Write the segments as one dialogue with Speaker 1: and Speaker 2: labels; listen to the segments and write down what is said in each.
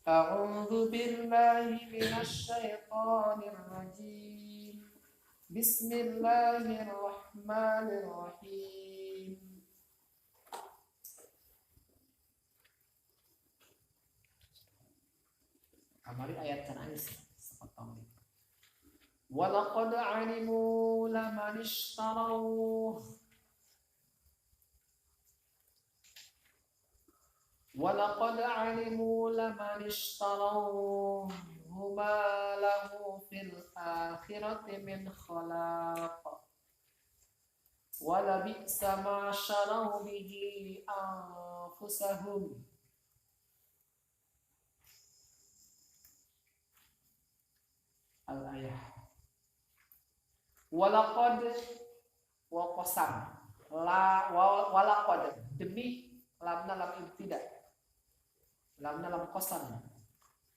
Speaker 1: أعوذ بالله من الشيطان الرجيم بسم الله الرحمن الرحيم Amari ayat terakhir sepotong. Walaqad alimu laman ishtaraw Walaqad alimu laman ishtaraw ma lahu fil akhirati min khalaq wala bi'sa ma syaraw bihi anfusahum al-ayah. Walaqad wa qasam la walaqad demi lamna lam ibtida lamna lam qasam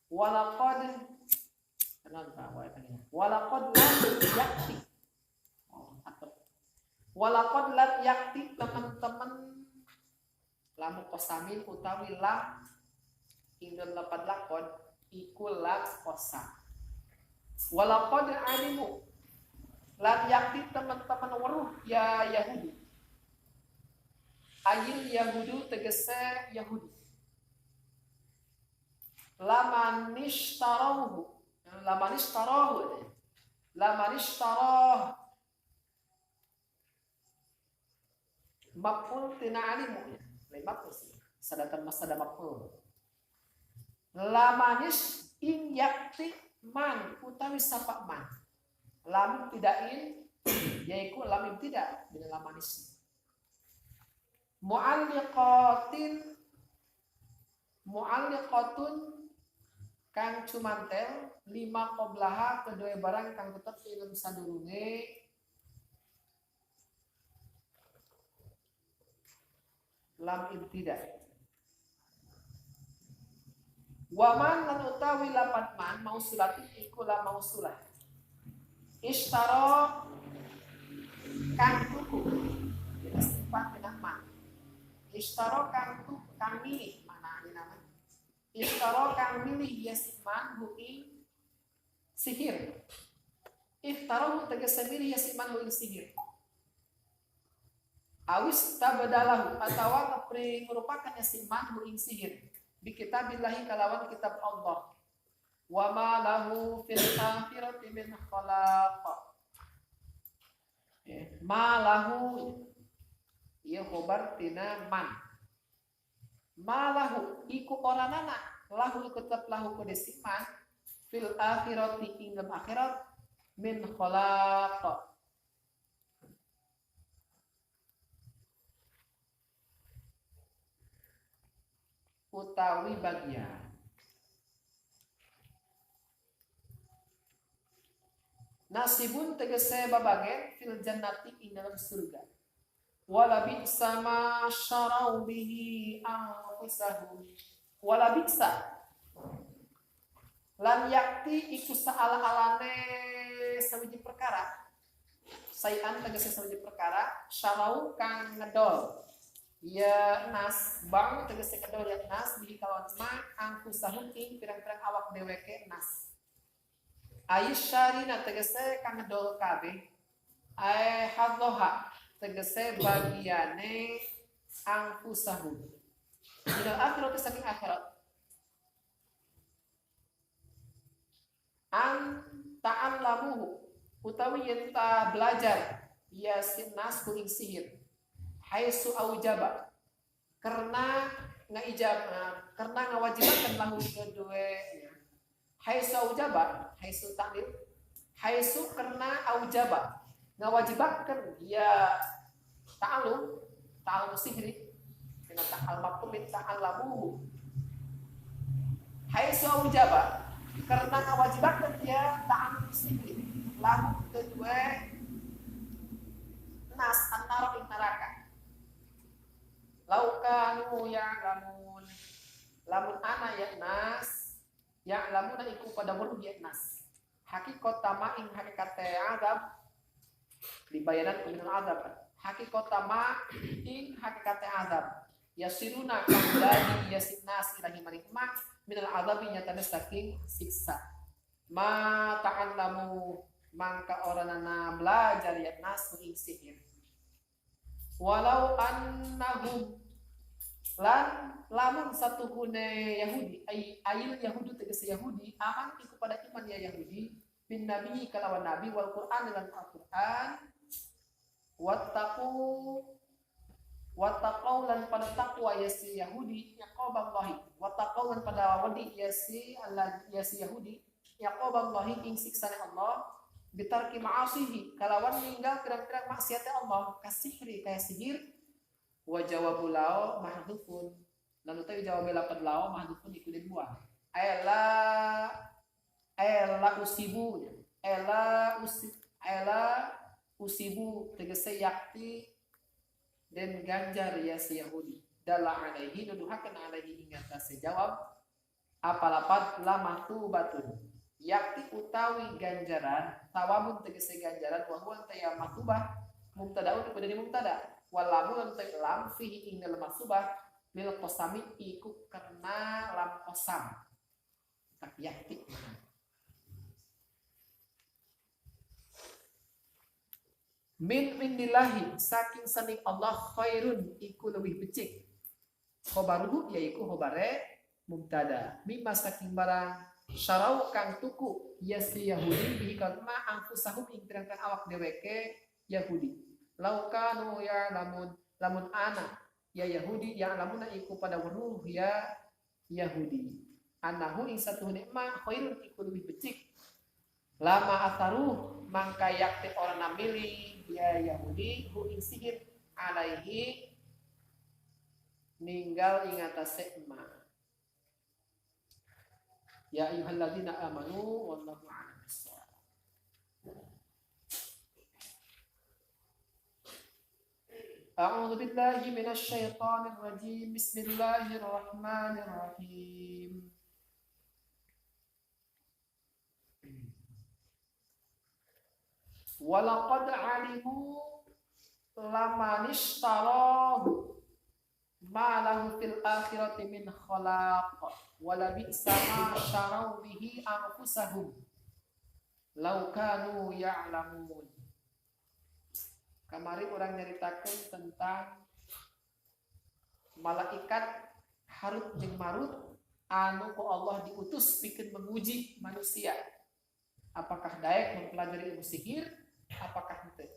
Speaker 1: walaqad kenapa walaqad lam yakti walaqad lam yakti teman-teman lam qasamin utawi lam ingin lapan lakon iku lam qasam. Walaqad alimu lan yakti teman-teman weruh ya Yahudi ayil Yahudu tegese Yahudi laman ishtarahu maf'ul tina alimu lain maf'ul sih sadatan masada maf'ul lamanis in yakti man utawi sapa man lam tidain yaiku lam tidak dengan lam manis mu'alliqatun kang cumantel lima qoblaha kedua barang kang tetep ilmu sadurunge lam ibtida waman lan utawi lapan man mausulatin iku la mausulah ishtara kang tuku sifat minah man ishtara kang tuku kang milih mana ini namanya ishtara kang milih yasiman huing sihir iftarahu tegese milih yasiman huing sihir awis tabadalahu atawa ngepri merupakan yasiman huing sihir bi kitabillahi kalawan kitab Allah wa ma lahu fil akhirati min khalaq ma lahu ya khobar tina man ma lahu iku oranana lahu iku tetep lahu kodesiman fil akhirati ing akhirat min khalaq utawi bagian nasibun tegese babagen fil jannati ing dalam surga wala bi'sa ma syarau bihi anfusahum wala bi'sa lan yakti iku saala-alane sawiji perkara sayan tegese sawiji perkara syarau kang ngedol ya nas bang tegese kedol ya nas bihi kalawan ma anfusahum ing pirang-pirang awak dheweke nas Aisyarina tegese kang ngedol kabeh hadloha tegese bagiane anfusahum minal akhirat saking akhirat an ta'allamuhu utawi yen ta belajar ya sinas kuing sihir haisu aujaba karena ngawajibakan lahu kedua haisu aujaba haisu ta'lil haisu karena aujaba ngawajibakan ya ta'alum sihri kena ta'almakum min ta'allamuhu haisu aujaba karena ngawajibakan ya ta'alum sihri lahu kedua nas antara ing neraka laukanu ya'lamun lamun ana ya nas ya'lamuna iku pada weruh ya nas hakikat tama ing hakikat azab dibayaran minal azab hakikat tama ing hakikat azab yasiruna kang dadi yasin nas ilahi maring minal azabi nyatana saking siksa. Ma ta'allamu mangka orangana belajar ya nasu ing sihir. Walau annahum lan lamun satu hune Yahudi ayil Yahudi tegese Yahudi aman iku pada iman ya Yahudi bin nabi kalawan nabi wal Qur'an dengan Al-Qur'an wattaqau lan pada takwa ya si Yahudi yaqaballahi wattaqau lan pada wedi ya si Yahudi yaqaballahi ing siksane Allah bitarki ma'asihi kalawan ninggal kira-kira maksiat Allah kasihri kaya sihir wa jawabu lao mahdhufun lalu tawi jawab lapan lao mahdhufun iku dibuang ela usibu tegese yakti dan ganjar ya si Yahudi dalla alaihi nuduhakan alaihi ingat sejawab apalapat lama tubatun yakti utawi ganjaran tawabun tegese ganjaran wa huwa ta maktubah mubtadaun kepada di mubtada walamu lam lam fihi ing dalam maksubah lil qasami iku karena lam qasam tak yakti min indillahi saking saning Allah khairun iku lebih becik khobaruhu yaiku khobare mubtada mimma saking barang syarau kang tuku yasi Yahudi bihi kalma angfusahum ing terangkan awak deweke Yahudi laukanu ya lamun ana ya Yahudi yang lamuna iku pada weruh ya Yahudi anahu ing satu nikmah khairun iku lebih becik lama atharuh mangka yakti orang namili ya Yahudi hu ing sihir alaihi ninggal ing atase ma ya ayyuhalladzina amanu wallahu a'lam bissawab. A'udzu billahi minasy syaithanir rajim. Bismillahirrahmanirrahim. Walaqad 'alimu laman ishtarahu ma lahu fil akhirati min khalaq wala bi'sa ma syarau bihi anfusahum law kanu ya'lamun. Kamari orang nyaritakeun tentang malaikat Harut jeung Marut anu ku Allah diutus pikeun menguji manusia. Apakah daek mempelajari ilmu sihir? Apakah henteu?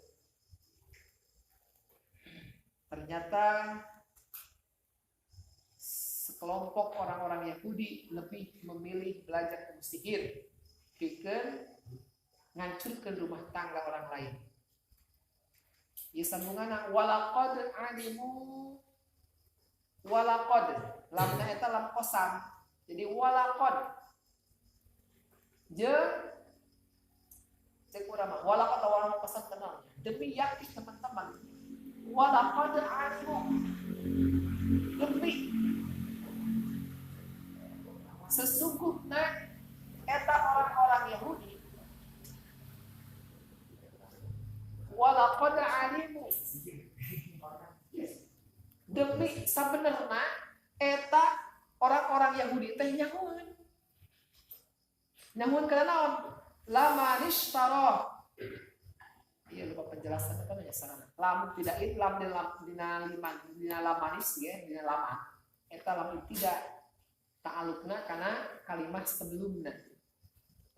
Speaker 1: Ternyata sekelompok orang-orang Yahudi lebih memilih belajar ilmu sihir pikeun ngancurkeun rumah tangga orang lain. Ieu sambungana walaqad alimu walaqad lamna eta lam qasam. Jadi walaqad jeung cek urang mah walaqad lam qasam kenal. Demi yakin teman-teman walaqad alimu demi sesungguhnya eta orang-orang Yahudi walaqad alimu demi sabenerna eta orang-orang Yahudi teh nyahoan kana naon laman ishtara ieu lupa penjelasan apa ya sarana lamun tidak lam dina lamanis ya dina laman eta lamun tidak ta'alukna kana kalimat sebelumna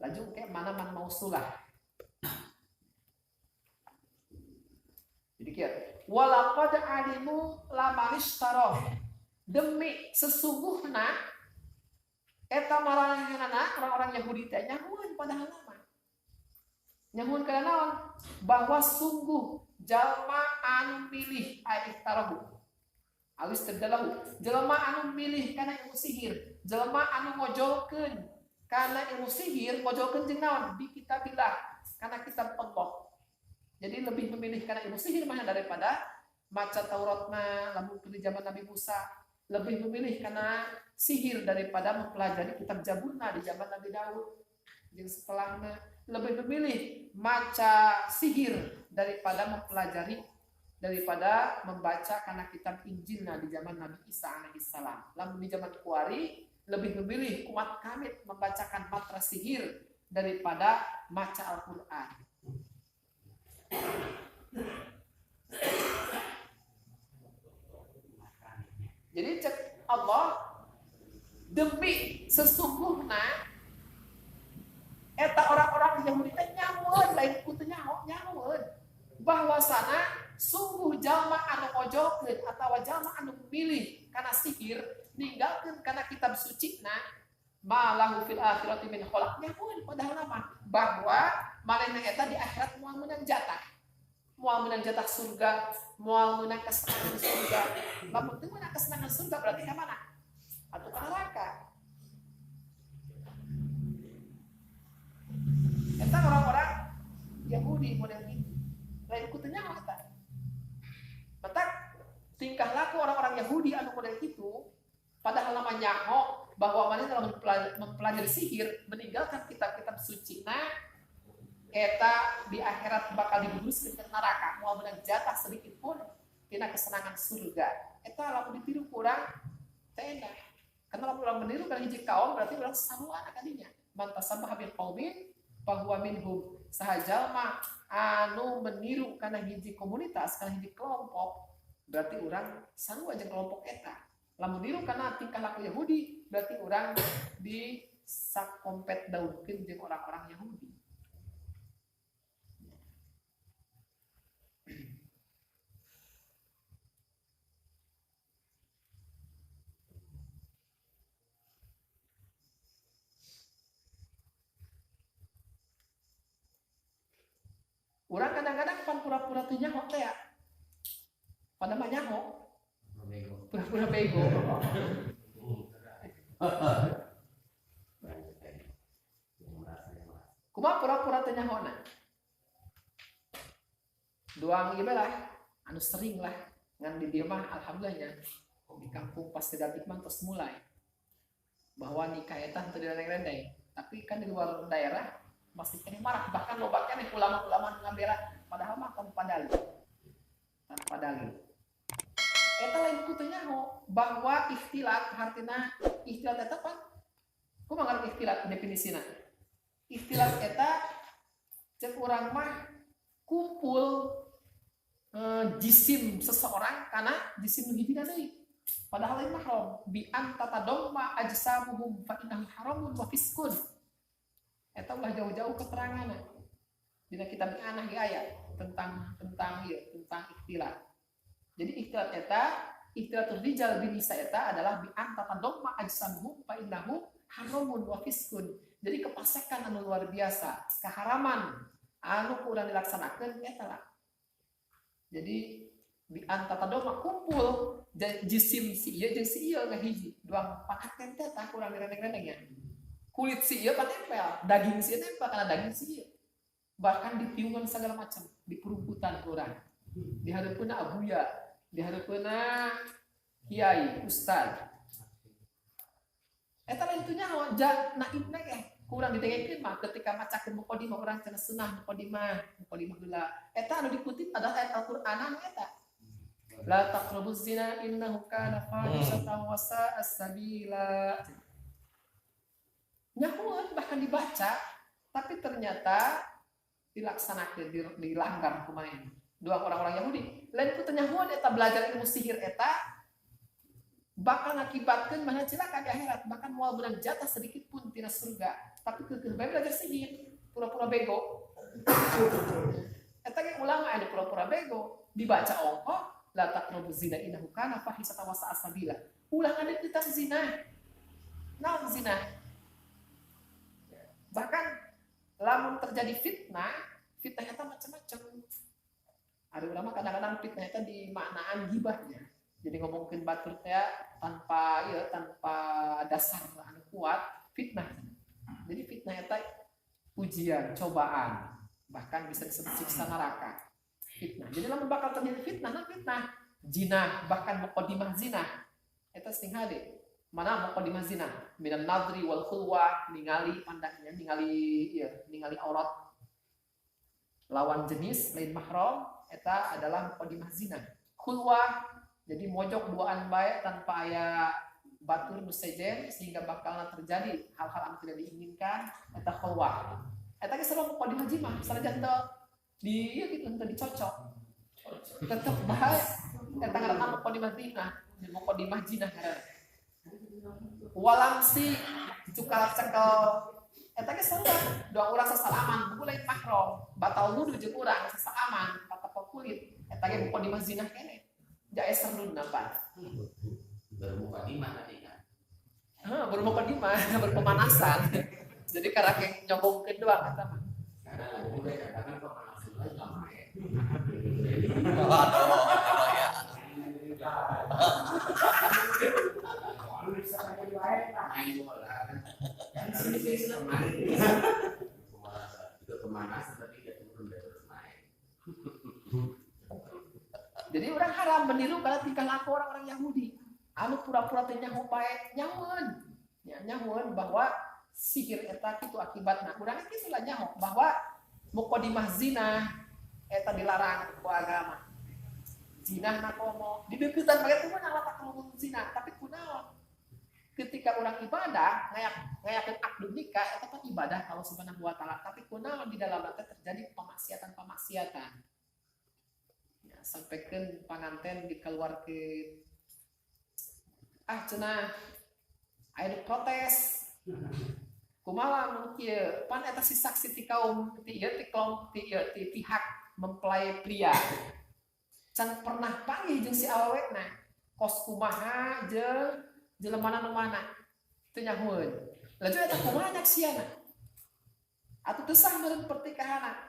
Speaker 1: laju kayak mana man mausulah. Jadi kieu walaqad alimu lamanishtara demi sesungguhna eta maranganana orang-orang Yahudi teh nyahuan pada halaman nyahuan kana naon bahwa sungguh jalma anu milih aihtarahu awis terdalahu jalma anu milih kana ilmu sihir jalma anu ngojolkeun kana ilmu sihir ngojolkeun jeung naon bi kitabillah kana kitab Allah. Jadi lebih memilih karena ilmu sihir mana daripada maca Tauratna lamun di zaman Nabi Musa, lebih memilih karena sihir daripada mempelajari kitab Zaburna di zaman Nabi Daud. Yang setelahnya lebih memilih maca sihir daripada membaca karena kitab Injilna di zaman Nabi Isa alaihissalam. Lamun di zaman kuari lebih memilih umat kami membacakan mantra sihir daripada baca Al-Quran. Jadi cek Allah demi sesungguhnya eta orang-orang Yahudi teh nyamun lain kudu nyamun bahwasana sungguh jalma anu ojokeun atawa jalma anu milih kana sihir ninggalkeun kana kitab suci na malahu fil akhirati min khalaq nyamun padahal mah bahwa manehna eta di akhirat moal meunang jatah surga, moal meunang kesenangan surga. Lamun teu meunang kesenangan surga berarti ka mana? Atuh ka neraka. Eta orang-orang Yahudi model ini. Lain kudu nyaho eta. Matak tingkah laku orang-orang Yahudi anu model itu padahal nama nyaho bahwa manehna mempelajari sihir meninggalkan kitab-kitab suci na eta di akhirat bakal diburuskeun ke neraka moal meunang jatah sedikit pun tina kesenangan surga. Eta lamun ditiru kurang teh enak. Karena lamun urang meniru kana hiji kaum berarti urang sarua kadinya. Man tasabbaha bil qaumin bahwa minhum sahajalma anu meniru kana hiji komunitas kana hiji kelompok berarti urang sarua jeung kelompok eta. Lamun niru kana tingkah laku Yahudi berarti urang di sakompet daunkeun jeung orang-orang Yahudi. Urang kadang-kadang pan pura-pura teu nyaho teh ya. Pada mah nyaho. Pura-pura bego. Kumaha pura-pura teu nyahona? Doang ieu lah, anu sering lah ngan di dieu mah alhamdulillahnya. Di kampung pas sedatik mah tos mulai. Bahwa nikah eta teu direndeng-rendeng, tapi kan di luar daerah masih kene marah, bahkan loba keneh ulama-ulama ngabela padahal mah tanpa dalil. Eta lain kudu nyaho bahwa ikhtilat hartina ikhtilat eta pan kumaha ngaran ikhtilat definisina. Ikhtilat eta cek urang mah kumpul jisim seseorang karena jisim nu hiji deui. Padahal lain mahram bi an tatadamma ajsamuhum fa innahu haramun wa fiskun. Eta ulah jauh-jauh keterangan dina kitab Anah ge aya tentang ikhtilat. Jadi ikhtilat eta, ikhtilatul rijal bin nisa eta adalah bi an tatadamma ajsamuhum fa innahu haramun wa fiskun. Jadi kepasekan anu luar biasa, keharaman anu kurang dilaksanakeun eta lah. Jadi bi an tatadamma kumpul jisim si ieu jeung si ieu ngahiji, duang pakaten teh tah kurang direndeng-rendeng ya. Kulit si ieu katempel, daging si ieu nempel kana daging si ieu. Bahkan ditiungan segala macam, di perumputan urang. Di hareupeunna abuya, di hareupeunna kiai, ustad. Eta lain teu nyaho, naib neh kurang didengekeun mah ketika macakeun mukadimah urang cenah sunah mukadimah heula. Eta anu dikutip adalah ayat Al-Qur'an anu eta. La taqrabuz zina innahu kana fahishatan wa sa'a sabila. Nyahuan bahkan dibaca tapi ternyata dilaksanakan dilanggar kumaha dua orang-orang Yahudi lain ku teu nyahuan eta belajar ilmu sihir eta bakal ngakibatkeun mana cilaka di akhirat bahkan moal beunang jatah sedikit pun tina surga tapi keukeuh bae belajar sihir pura-pura bego eta ge ulama anu pura-pura bego dibaca ongko la taqrabuz zina innahu kana fahishatan wa sa'a sabila ulah ngadeukeutan zina naon zina. Bahkan lamun terjadi fitnah eta macam-macam. Ada ulama kadang-kadang fitnah eta dimaknaan gibahnya. Jadi ngomongkeun batur teh tanpa dasar anu kuat fitnah. Jadi fitnah eta ujian, cobaan, bahkan bisa disebut siksa neraka. Fitnah. Jadi lamun bakal terjadi fitnah, zina, bahkan muqaddimah zina. Eta sing hade. Mana muqaddimah zina minan nadri wal khulwah ningali pandangnya ningali aurat lawan jenis lain mahram eta adalah muqaddimah zina. Khulwah jadi mojok duaan bae tanpa aya batur nu sejen sehingga bakalan terjadi hal-hal yang tidak diinginkan eta khawwa. Eta ge sareng qadimah jimah sanajan teu di ieu kitu teu dicocok. Tetep bae eta ngaranna qadimah zina, qadimah jinah ngaranna. Walamsi cukal cekel eta ge sareng dua urang sasalaman buku lain mahram batal wudu jeung urang sasalaman patepok kulit eta ge qadimah jinah keneh. Jais sardun napa?
Speaker 2: Bermukadimah tadi kan.
Speaker 1: Bermukadimah, berpemanasan. Jadi karena nyobongkeun doang eta mah.
Speaker 2: Karena udah kadang pemanasan lama ya. Main bola kan. Juga pemanasan tapi tidak turun dari main.
Speaker 1: Jadi orang haram meniru kalau tingkah laku orang-orang Yahudi. Anu pura-pura teh nyaho bae nyamun. Ya nyamun bahwa sihir eta kitu akibatna. Urang kitu lah nyaho bahwa muqaddimah zina eta dilarang ku agama. Zina na komo dideukeutkan bae teh mah nalata kalau zina, tapi kunaon? Ketika orang ibadah ngayakeun akad nikah eta kan ibadah Allah Subhanahu wa taala, tapi kunaon di dalamna teh terjadi pemaksiatan. Ya, sampaikan panganten dikeluarkeun cenah aya protes kumaha mun kieu pan eta si saksi ti kaum ti pihak mempelai pria can pernah panggil jeung si awewena kos kumaha jeung jelemana nu mana teu nyahoeun laju eta kumaha nyaksiana atuh teu sah meureun pertikahanna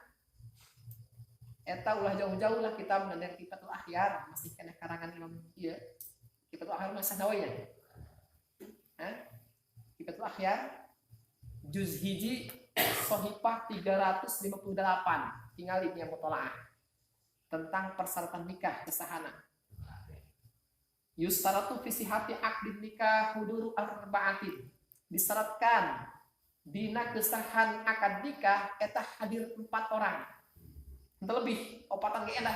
Speaker 1: eta ulah jauh-jauh lah kita mendengar Kifatul Akhyar masih kena karangan Imam ieu Kifatul Akhyar masa Nawawi. Kifatul Akhyar juz hiji shahifah 358 tinggal ini yang mutolaah tentang persyaratan nikah kesahana. Yustaratu fi sihhati aqdin nikah huduru arba'atin. Disyaratkan dina kesahan akad nikah eta hadir 4 orang. Ente lebih opatan ge edah.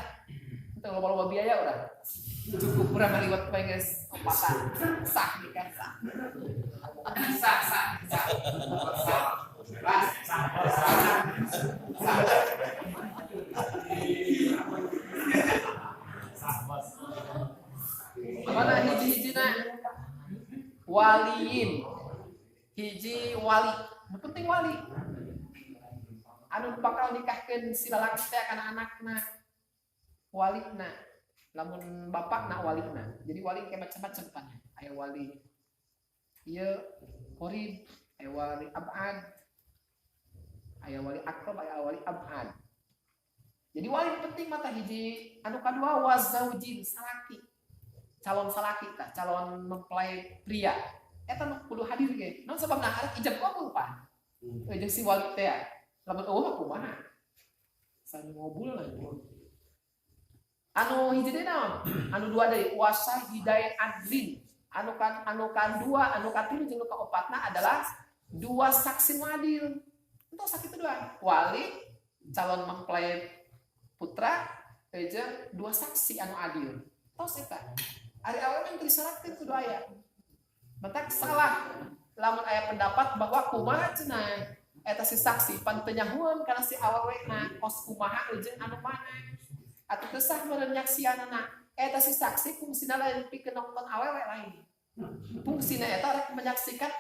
Speaker 1: Ente loba-loba biaya udah. Cukup kurang ngaliwat bae guys opatan. Sah nikah sah. Sah. Mana hiji-hijina waliin. Hiji wali. Penting wali. Anu bakal nikahkeun si lalaki teh kana anakna walina lamun bapakna walina jadi wali kayak macam-macam pan aya wali ieu qorib aya wali abad aya wali akrab aya wali abad jadi wali penting mata hiji anu kadua wazaujin salaki calon salaki tah calon mempelai pria eta nu kudu hadir ge naon sababna hareup ijab kabul pan jeung si wali teh lamun eueuh kumaha sanu ngobul lah anu hiji deui naon anu dua deui wasa hidayah adlin anu dua anu katilu jeung kaopatna adalah dua saksi adil entos sakitu doang wali calon mempelai putra jeung dua saksi anu adil tos eta ari awal yang disyaratkeun kudu aya mentak salah lamun aya pendapat bahwa kumaha cenah eta si saksi pan teu nyahoeun kana si awewena kos kumaha jeung anu mana atuh teu sah meureun nyaksianana eta si saksi fungsina lain pikeun nonton awewe lain fungsina eta rek menyaksikan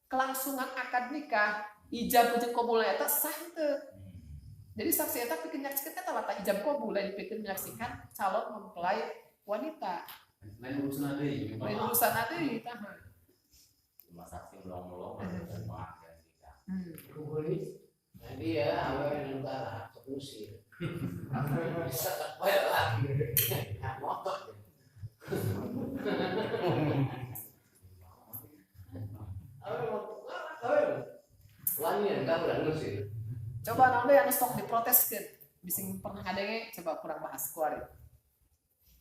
Speaker 1: kelangsungan akad nikah ijab jeung qabul eta sah teu jadi saksi eta pikeun nyaksikan eta lata ijab qabul lain pikeun menyaksikan calon mempelai wanita
Speaker 2: Lain urusan
Speaker 1: deui tah
Speaker 2: cuma saksi melong-melong dan maaf
Speaker 3: nanti ya awal yang utara solusi bisa tak bayar lagi motor wanita enggak berani ngusir
Speaker 1: coba nanti anu stok diproteskeun bising pernah ngadenge coba kurang bahas kuari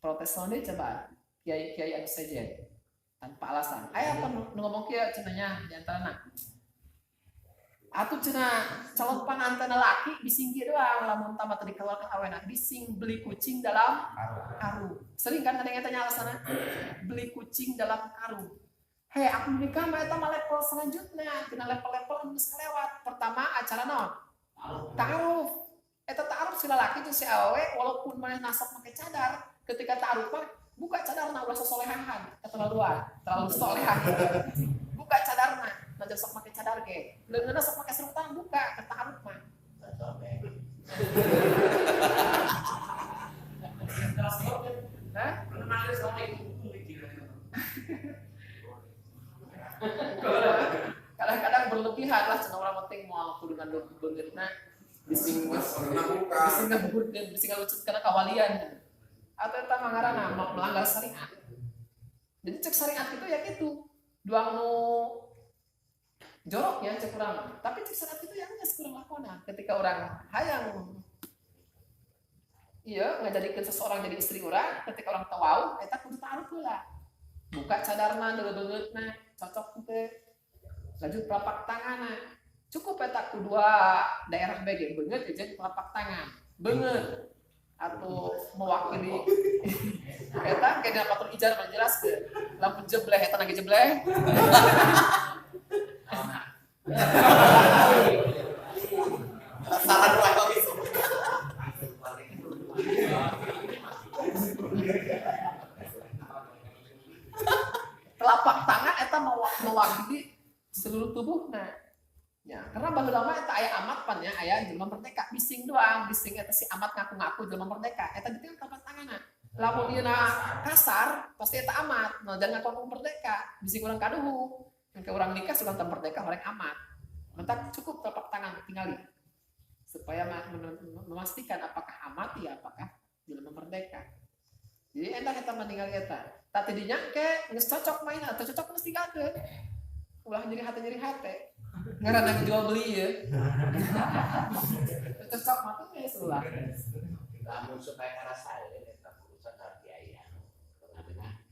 Speaker 1: protes nanti coba kiai anu sejen tanpa alasan aya apa nu ngomong kieu cenanya di antarana atuh cenah calon panganten laki bising kieu doang lamun tamat tadi keluarkan awena bising beli kucing dalam karung sering kan ada yang tanya alasanna beli kucing dalam karung Hei, aku nikah mah eta mah level selanjutnya, tina level-level geus kelewat. Pertama acara naon? Ta'aruf. Eta ta'aruf si lalaki jeung si awewe walaupun maneh nasab make cadar, ketika ta'aruf mah buka cadarna ulah sosolehan, keterlaluan, terlalu solehan. Buka cadarna, nanti sok make cadar ge. Leungeunna sok make sarung tangan buka ke ta'aruf mah. Hah? Kadang-kadang berlebihan lah cenah urang penting moal kudu ngandung beungeutna bising ngebutkeun bising ngalucutkeun kawalian atau eta mah ngaranna melanggar syariat. Jadi cek syariat itu ya gitu duang nu jorok ya cek urang, tapi cek syariat itu ya geus kurang lakona ketika orang hayang iya ngajadikeun seseorang jadi istri urang ketika orang tawau eta kudu ta'aruf heula. Buka cadarna beungeutna cocok teu lanjut telapak tanganna cukup eta kedua daerah BG beungeut jeung telapak tangan beungeut atau mewakili eta kena patur ijar menjelaskeun lamun jebleh eta lagi jebleh
Speaker 2: salah dua kali
Speaker 1: telapak tangan eta mewakili seluruh tubuhna. Ya, karena baheula mah eta aya amat pan ya, aya jelema merdeka bising doang, bising eta si amat ngaku-ngaku jelema merdeka. Eta dieu telapak tanganna. Lamun ieu kasar, pasti eta amat. Nah, jangan ngaku merdeka, bising urang kaduhu. Engke urang nikah sudah teu merdeka horeng amat. Mentak cukup telapak tangan tingali. Supaya memastikan apakah amat ya apakah jelema merdeka. Jadi eta meninggal eta. Tadi dinyangke geus cocok main atau cocok geus tinggalkeun. Ulah jadi hate. Ngaranna jual beli ya. Cocok mah teh geus ulah.
Speaker 3: Lamun supaya karasaeun eta urusan arti aya tengah-tengah.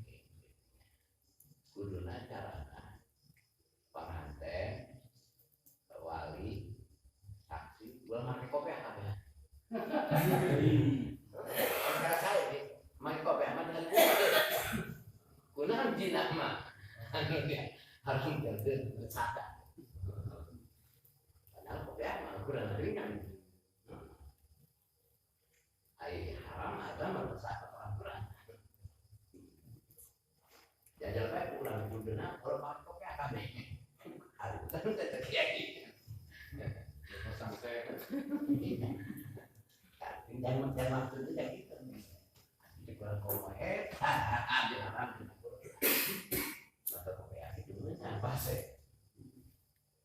Speaker 3: Kuduna carana panganten, wali, saksi, ulah make kopiah kabeh. Karasaeun make kopiah mah dengan kunaon jinak mah. Harus menjaga sadar. Padahal kopiah mah kurang ringan. Ai haram ada merusak aturan. Jajal bae ulang budena kalau pakai kopiah kabeh. Harus tetep kiai. Sampai jangan itu kayak gitu. Jadi kalau kau ada haram.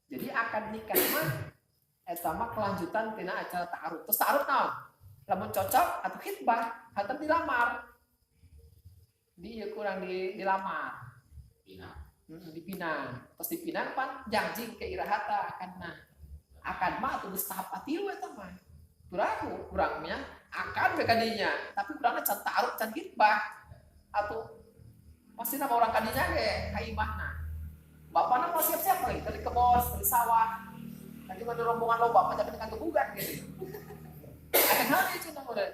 Speaker 1: Jadi akad nikah mah eta mah kelanjutan tina acara ta'aruf. Terus ta'aruf naon? Lamun cocok atau khitbah, hantar dilamar. Di kurang dilamar. Dipinang. Terus dipinang pan janji ke irahata akanna. Akad mah atuh geus tahap atilu eta mah. Kurangnya akad we kadinya, tapi kurangnya can ta'aruf can khitbah. Atuh pasti nama orang kadinya ge ka imahna. Bapaknya mau siap-siap lagi, dari ke bos, dari sawah. Tadi ada rombongan lo bapak tapi dengan kebugan gitu. Akan hal itu cina murid.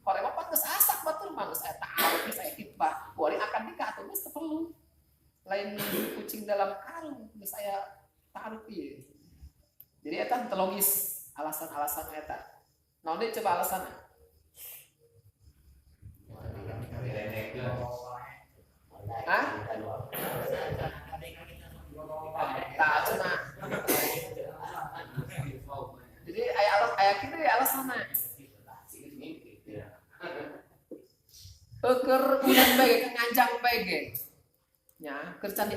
Speaker 1: Kalau bapak nggak asak batur mah nggak saya tahu, saya khitbah. Boleh akan nikah atau nggak perlu. Lain kucing dalam karung, nggak saya taruh iya. Jadi eta logis alasan-alasan eta. Nah ini coba alasannya. Hah? Tak cina. Jadi ayat itu ya alasannya. Eker udan bege nganjang bege. Ya, kercan di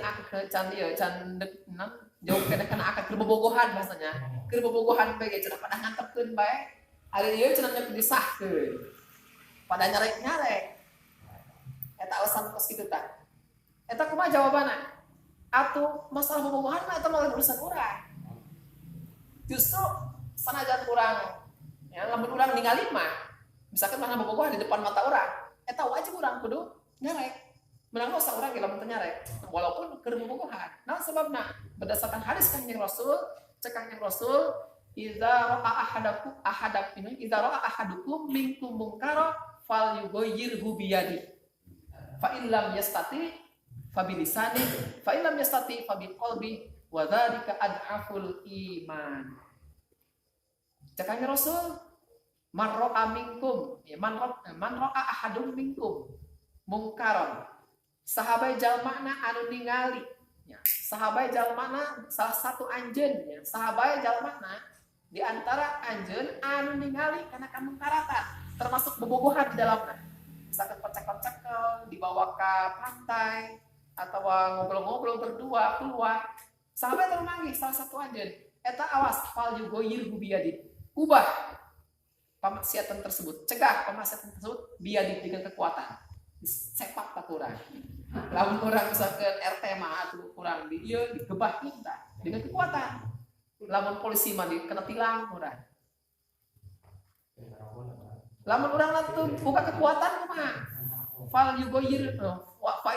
Speaker 1: ya candek nan jauh kena akad kerbobogohan bahasanya. Kerbobogohan bege cenah pada ngantepkeun bae. Ari ieu cenah nya disahkeun. Pada nyarek-nyarek. Eta alasan kos kitu tah. Eta kumaha jawabanna? Atuh masalah bobogohan mah eta malah urusan urang. Justru sanajan urang ya lamun urang ningali mah misalkan mana bobogohan di depan mata urang, eta wajib urang kudu nyarek. Menang usah urang ge lamun teu nyarek walaupun keur bobogohan. Naon sababna? Berdasarkan hadis Kanjeng Rasul, cek Kanjeng Rasul, idza ra'a ahadukum minkum munkara falyughayyirhu bi yadihi. Fa in lam yastati fabilisani fa illam yastati fabiqalbi wa dzalika ad'aful iman. Cakapnya Rasul, man ra'a minkum, ya, man ra'a ahadum minkum mungkaron. Sahabat jalmana anu ningali, ya, sahabat jalmana salah satu anjeun, ya, sahabat jalmana di antara anjeun anu ningali kana kamungkaratan, termasuk bobogohan di dalamnya. Misalkan pecek-pecek dibawa ke pantai atau ngobrol-ngobrol berdua keluar. Sahabat termanggih salah satu anjeun, eta awas fal yugoyir biyadi. Ubah pemaksiatan tersebut, cegah pemaksiatan tersebut biadi dengan kekuatan. Sepak tak kurang. Lamun kurang misalkan RT mah atau kurang di ieu digebah kita dengan kekuatan. Lamun polisi mah kena tilang kurang. Lamun urang tuh buka kekuatan mah fal yugoyir wa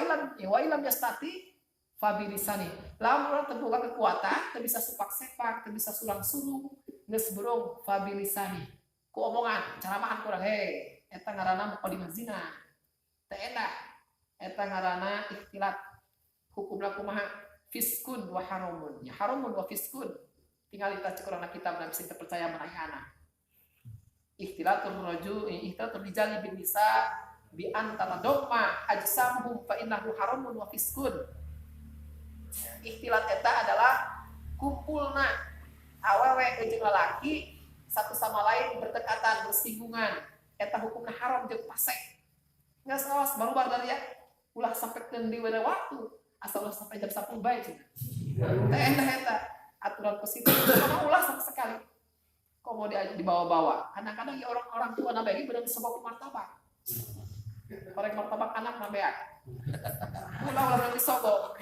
Speaker 1: ilam yastati fabilisani. Lamun urang terbuka kekuatan, teu bisa sepak-sepak, teu bisa sulang-sulung, geus burung fabilisani. Ku omongan, caramahan kurang, hei, eta ngaranna muqaddimah zina. Teu enak. Eta ngaranna ikhtilat. Hukumna kumaha? Fiskun wa haramun. Ya haramun wa fiskun. Tinggal kita cek urang kitab dan bisa percaya manehana. Ikhtilatul rijali bin nisa bi antara dogma ajsamuhum fa innahu haramun wa fiskun. Ikhtilat eta adalah kumpulna awewe jeung lalaki satu sama lain berdekatan, bersinggungan. Eta hukumna haram jeung fasik. Geus awas barubar dari ya. Ulah sampekeun di waktu. Asal ulah sampai jam 10 bae cenah. Teh eta aturan positif. Karena ulah sama sekali. Kok mau dibawa-bawa? Kadang-kadang ya orang tua nabegi bener sebab martabak. Korek martabak anak nabeak. Ulah disobok.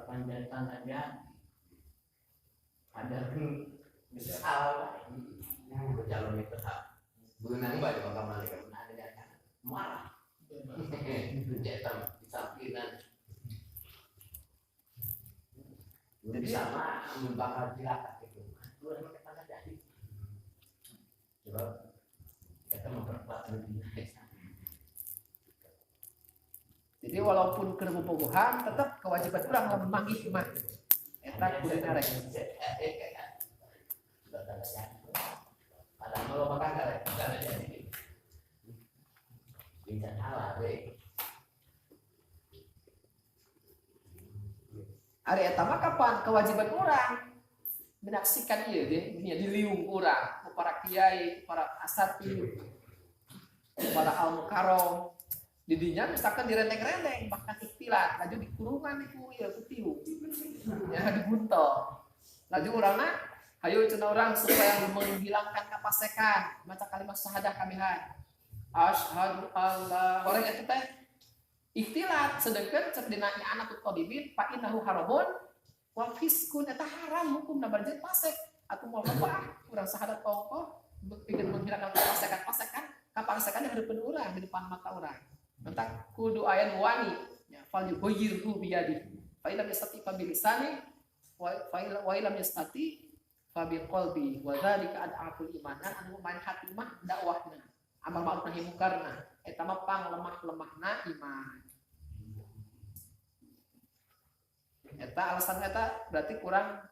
Speaker 3: Panjang tangannya ada misal calon itu benang baca bakal malaikat ada datang marah itu jatuh di sampingan udah bisa mah bakal cilaka itu dua orang kita nggak jadi coba kita memperkuat lebih.
Speaker 1: Jadi walaupun keur bobogohan tetap kewajiban urang lamun manggih mah eta kudu ngarek.
Speaker 3: Padahal kalau makan ngarek jadi. Bisa salah we.
Speaker 1: Ari eta mah kapan kewajiban urang menyaksikan ieu deh, diliung urang ku para kiai, para asatid, para al-mukarram. Didinya misalkan direndeng-rendeng bahkan ikhtilat laju dikurungan itu ya kutiu ya dibuntel laju urangna hayu cenah urang supaya menghilangkan kapasekan maca kalimat syahadah kabehan asyhadu alla orang itu teh ikhtilat sedengkeun cek dina anak qadibin fa innahu haramun wa fiskun eta haram hukumna barjeun pasek atuh moal apa urang syahadat pokok bikin menghilangkan kapasekan yang heureupkeun urang di depan mata urang. Mentak kudu ayan wani ya fal yughayyiru bi yadihi fa illam yastati fa bi lisani wa illam yastati fa bi qalbi wa dzalika ad'aful iman anu main hati mah dakwahna amal ma'ruf nahi mukarna eta mah panglemah-lemahna iman. Eta alasan eta berarti kurang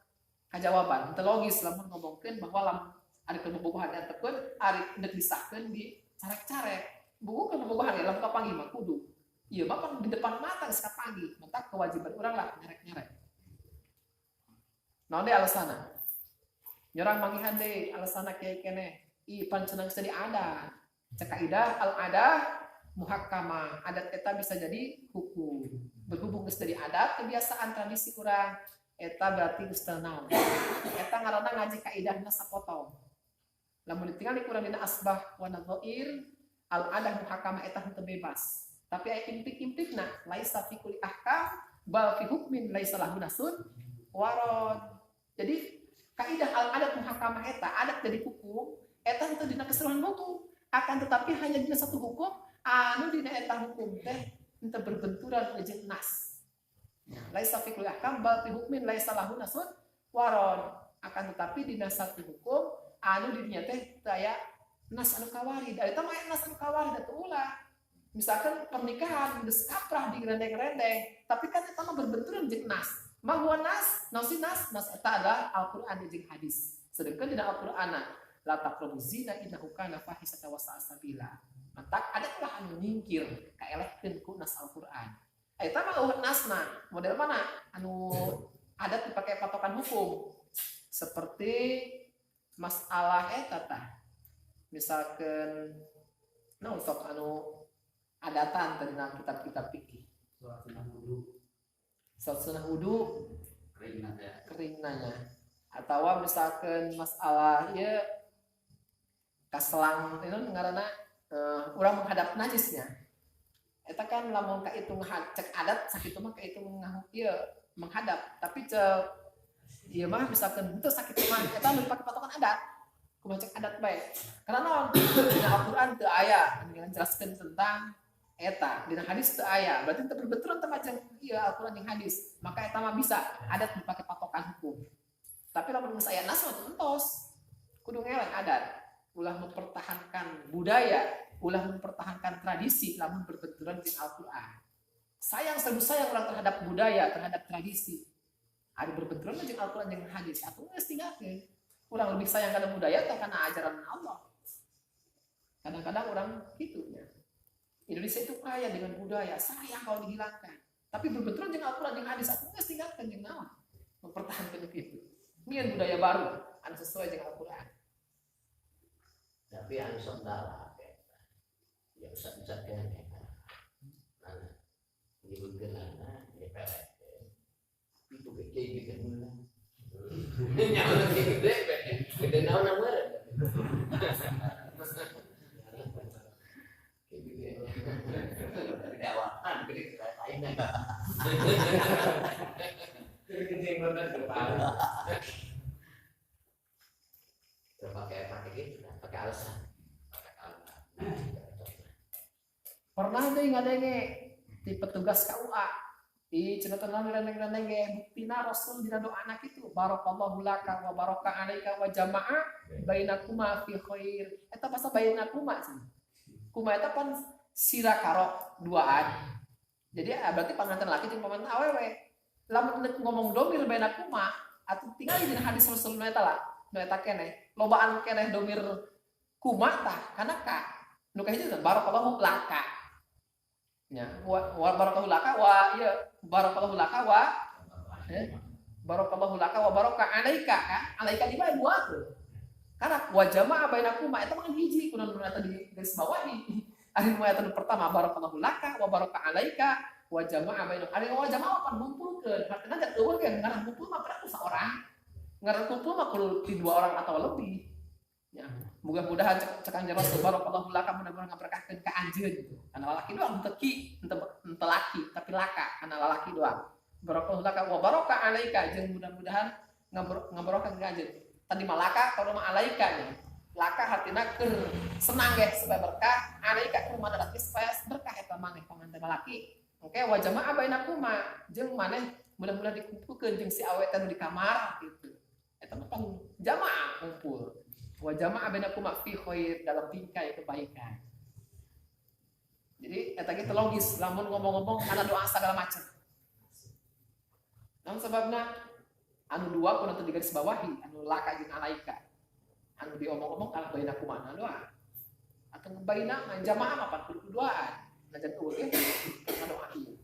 Speaker 1: kajawaban teu logis lamun ngomongkeun bahwa lamun ari kebobogohan eta pun ari deuk disahkeun di carek-carek. Buku kan bobogohan ya lamun kapanggih mah kudu. Ieu mah pan di depan mata geus kapanggih, mata kewajiban urang lah nyarek-nyarek. Naon deui alasana? Nyerang manggihan deui alasana kieu keneh. I pan cenah geus ada. Cek kaidah al-adah muhakkamah. Adat eta bisa jadi hukum. Berhubung geus jadi adat, kebiasaan tradisi urang eta berarti geus teu naon. Eta ngaranna ngaji kaidahna sapotong. Lamun ditinggal kurang dina asbah wa nadhair al-adah muhakkamah eta henteu bebas. Tapi aya implik-implikna laisa fi kulli ahkam bal fi hukmin laisa lahu nasun warad. Jadi kaidah al-adat muhakkamah eta adat jadi hukum eta henteu dina keseluruhan hukum. Akan tetapi hanya dina satu hukum anu dina eta hukum teh henteu berbenturan jeung nas. Laisa fi kulli ahkam bal fi hukmin laisa lahu nasun waron. Akan tetapi dina satu hukum anu dirinya teh daya nas anu kawarid. Eta mah nas anu kawarid atuh ulah. Misalkan pernikahan geus kaprah digerendeng-gerendeng, tapi kan eta mah berbenturan jeung nas. Mahwa nas, nausi nas eta adalah Al-Qur'an jeung hadis. Sedangkan dina Al-Qur'an la taqrabu zina innahu kana fahisatan wa sa'a sabila. Mantak ada ulah anu nyingkir kaelehkeun ku nas Al-Qur'an. Eta mah nasna, model mana? Anu adat dipakai patokan hukum. Seperti masalah eta tah. Misalkan sok anu adatan tadi dalam kitab-kitab fikih. Sholat sunah wudu kering nanya. Atau misalkan masalah ya kaselang itu ngaranna urang menghadap najisnya. Eta kan lamun ka itu cek adat sakitu mah ka itu menghadap, tapi cek ieu mah misalkan henteu sakitu mah eta lebih pakai patokan adat. Kumaha cek adat bae. Karena dina Al-Qur'an teu aya anu menjelaskeun tentang eta, dina hadis teu aya. Berarti teu berbenturan teh macam ieu Al-Qur'an jeung hadis. Maka eta mah bisa adat dipakai patokan hukum. Tapi lamun geus aya nas mah teu entos. Kudu ngeleng adat. Ulah mempertahankan budaya, ulah mempertahankan tradisi lamun berbenturan dengan Al-Qur'an. Sayang orang terhadap budaya, terhadap tradisi. Ada berbenturan dengan Al-Qur'an dengan hadis. Atuh geus tinggalkeun. Urang lebih sayang kana budaya atau kana ajaran Allah. Kadang-kadang orang gitu ya. Indonesia itu kaya dengan budaya, sayang kalau dihilangkan. Tapi berbenturan dengan Al-Qur'an dengan hadis. Atuh geus tinggalkeun jeung naon? Mempertahankan itu. Ini budaya baru, anu sesuai dengan Al-Qur'an.
Speaker 3: Tapi anu sok dalah ya usah-usah kene nah ibu genana ya pelek itu gede bikin mula nyawa gede gede naon namanya gede awan gede lainnya gede banget kepala pakai gitu pakai alasan
Speaker 1: Pernah deh ngadenge di petugas KUA di cenah ngerendeng-ngerendeng ge buktina Rasul dina doa anak itu barakallahu laka wa baraka alaika wa jama'a bainakuma fi khair. Eta basa bainakuma sih. Kuma eta pan sirakaro duaan. Jadi berarti panganten laki jeung pamanten awewe. Lamun ngomong domir bainakuma atuh tinggal dina hadis Rasul eta lah. Nu eta keneh. Lobaan keneh domir kuma tah kana ka. Nu kahiji barakallahu laka. Ya, wa barakallahu laka wa ya barakallahu laka wa barakallahu laka wa baraka alaika kan alaika di bae dua tuh karena wa jama'a bainakuma eta mah hiji kunaon eta di garis bawah nih ari nu eta pertama barakallahu laka wa baraka alaika wa jama'a bainakuma ari wa jama'a pan ngumpulkeun artinya teh eueuh ge ngaran ngumpul mah berarti saorang ngaran kumpul mah kudu di dua orang atau lebih ya mudah-mudahan cekan Rasul barakallahu laka mudah-mudahan ngaberkahkeun ka anjeun gitu. Kana lalaki doang henteu laki tapi laka kana lalaki doang. Barakallahu laka wa baraka alaika jeung mudah-mudahan ngaberkahkeun ka anjeun. Tadi mah laka kalau mah alaika nya. Laka hartina keur senang ge supaya berkah, alaika keur madarat supaya berkah eta maneh pamanten lalaki. Oke, wa jama'a bainakuma jeung maneh mudah-mudahan dikumpulkeun jeung si awet anu di kamar gitu. Eta mah pan jamaah kumpul. Wa jama'a bainakuma fi khair dalam bingkai kebaikan. Jadi eta ge logis lamun ngomong-ngomong kana doa segala macam. Namun sebabna anu dua kudu teu digaris bawahi, anu laka jeung alaika. Anu diomong-omong kana bainakuma na doa. Atau baina jamaah mah pan kudu duaan. Najan eueuh ge kana doa ieu.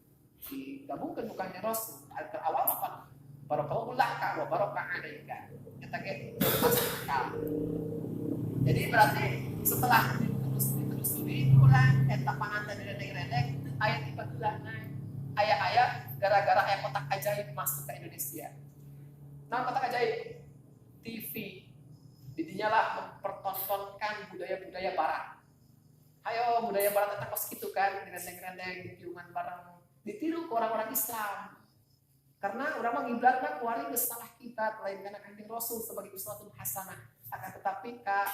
Speaker 1: Digabungkeun bukannya Rasul. Awal mah pan barakallahu laka wa baraka alaika. Eta ge masuk akal. Jadi berarti setelah ditelusuri ulang eta panganten direndeng-rendeng aya tipe geulana aya gara-gara aya kotak ajaib masuk ke Indonesia. Nah, kotak ajaib TV didinya lah mempertontonkan budaya-budaya barat. Ayo budaya barat eta kos kitu kan direndeng-rendeng ditiungan bareng ditiru ke orang-orang Islam. Karena urang mah ngiblatna kuari geus salah kita lain kana Kanjeng Rasul sebagai uswatun hasanah. Akan tetapi ka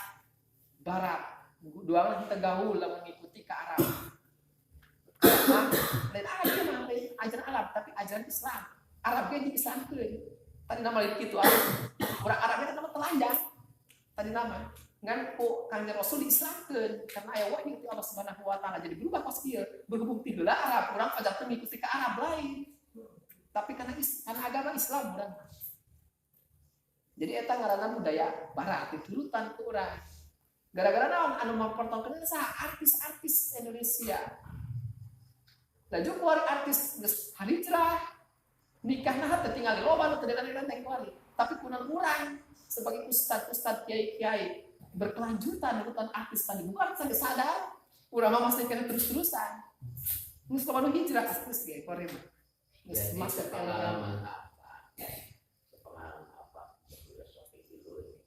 Speaker 1: barat, doang kita gaul lah mengikuti ke Arab. Lain ajaran Arab, tapi ajaran Islam. Arabnya di Islam itu. Tadi nama itu orang Arabnya nama telanjang. Tadi nama ngan karena Rasul diislamkeun karena aya wahyu ti Allah Subhanahu wa taala jadi berubah pas kieu berhubung ti heula Arab urang ajar teu ngikuti ka Arab lain tapi karena agama Islam urang jadi eta ngaranna budaya barat diturutan ku urang gara-gara naon anu mempertontonkeun saha artis-artis Indonesia laju kuari artis geus hijrah nikahna teh tinggal di loba nu teu denteng kuari tapi kunaon urang sebagai ustad kiai berkelanjutan urutan artis tadi bukan sampai sadar urang masih kena terus-terusan mus kalau hijrah artis kayak Korea masuk
Speaker 3: pengalaman apa filosofi dulu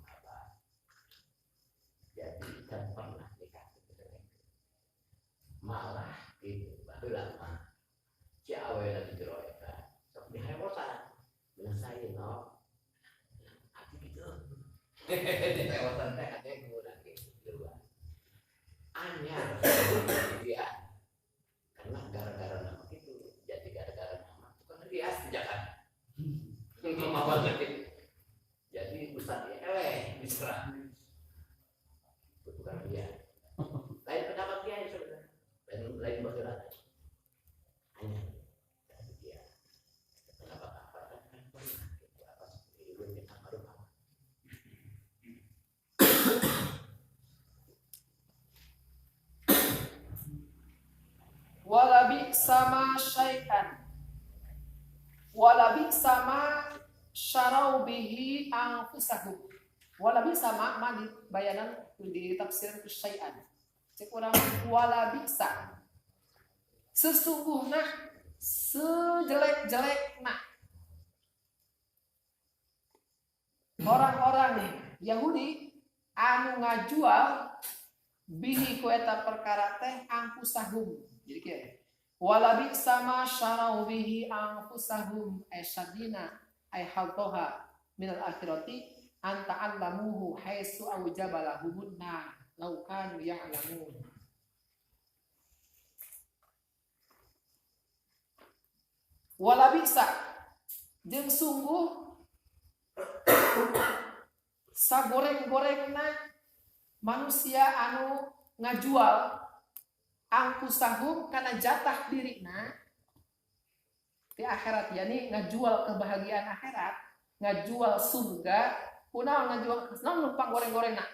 Speaker 3: apa jadi kan pernah dikasih malah itu lama si awe lagi jero eta sok dihewosan menyelesaikan no lewatan teh ada yang ngurang gitu anyar dia karena gara-gara nama itu jadi gara-gara nama itu kan dia sejakan kemauan lagi jadi ustadz eleh diserah bukan dia lain pendapat dia saudara lain bagaimana anyar jadi dia pendapat apa kan pernah gitu apa seperti itu kita baru
Speaker 1: walabi sama syai'an walabi sama syarau bihi anfusahum walabi sama madi bayanan di tafsir syai'an cek urang walabi sa sesungguhnya sejelek-jelekna orang-orang Yahudi anu ngajual bihi ku eta perkara teh anfusahum jadi kieu walabi sama syarau bihi anfusahum asyadina ay haltoha minal akhirati anta allamuhu haitsu aujabalahum nar law kanu ya'lamun walabi sa jeung sungguh sagoreng-gorengna manusia anu ngajual angkusahum kana jatah dirina di akhirat yani ngajual kebahagiaan akhirat ngajual surga kunaon ngajual naon numpang goreng-gorengna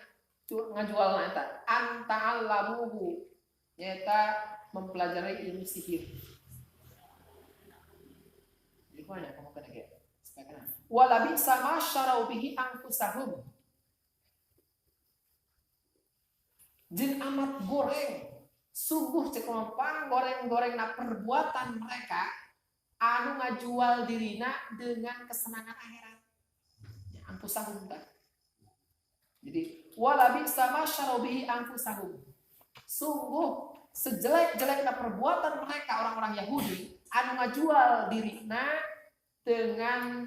Speaker 1: ngajual eta anta'allamuhu nyata mempelajari ilmu sihir di mana kamu kena ge wala bi sama syarau bihi angkusahum jin amat goreng sungguh cek lompang goreng-goreng na perbuatan mereka anu ngajual dirina dengan kesenangan akhirat ya anfusahum jadi walabi sama syarabihi anfusahum sungguh sejelek-jeleknya perbuatan mereka orang-orang Yahudi anu ngajual dirina dengan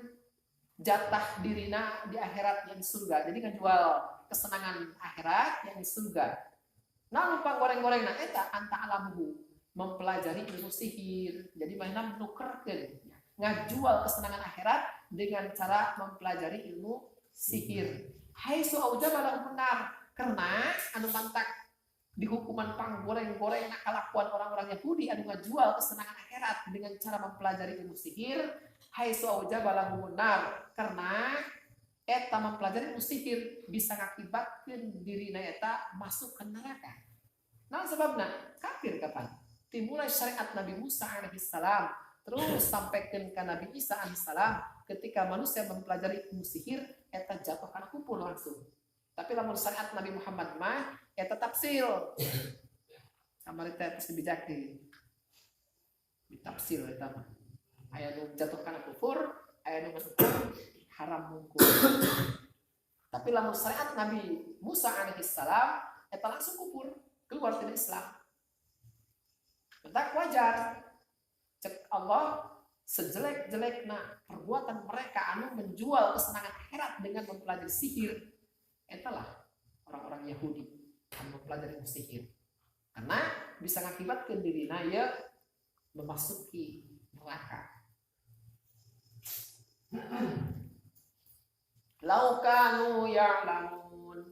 Speaker 1: jatah dirina di akhirat yang di surga jadi ngajual kesenangan akhirat yang di surga. Nah lupa goreng-goreng nah eta anta alamuhu mempelajari ilmu sihir jadi mainan nukerkeun ngajual kesenangan akhirat dengan cara mempelajari ilmu sihir haitsu aujabalahu benar karena anu mantak di hukuman panggoreng-goreng nah kalakuan orang-orang Yahudi anu ngajual kesenangan akhirat dengan cara mempelajari ilmu sihir haitsu aujabalahu benar karena eta mempelajari ilmu sihir bisa ngakibatkeun dirina eta masuk ke neraka. Nah sebabna kafir kapan? Dimulai syariat Nabi Musa alaihissalam terus sampaikan ke Nabi Isa alaihissalam ketika manusia mempelajari ilmu sihir eta jatuh kana kufur langsung. Tapi lamun syariat Nabi Muhammad mah eta tafsil. Kamari teh pasti bijak di tafsil eta mah. Aya nu jatuh kana kufur, aya nu haram mungkul. Tapi lamun syariat Nabi Musa alaihissalam eta langsung kufur, keluar dari Islam. Tak wajar. Cek Allah sejelek-jelekna perbuatan mereka anu menjual kesenangan akhirat dengan mempelajari sihir. Etalah orang-orang Yahudi yang mempelajari sihir. Karena bisa mengakibatkan dirina ya memasuki neraka. Laukanu ya'lamun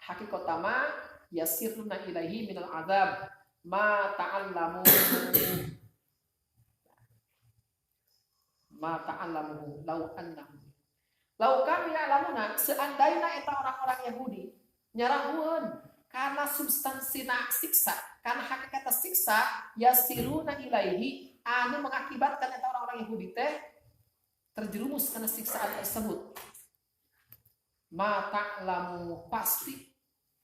Speaker 1: hakikatama yasiruna ilaihi minal azab ma ta'allamu law annahum law kanu ya'lamuna seandainya eta orang-orang Yahudi nyarahun karena substansina siksa karena hakikat siksa yasiruna ilaihi anu mengakibatkan eta orang-orang Yahudi teh terjerumus karena siksaan tersebut ma ta'lamu pasti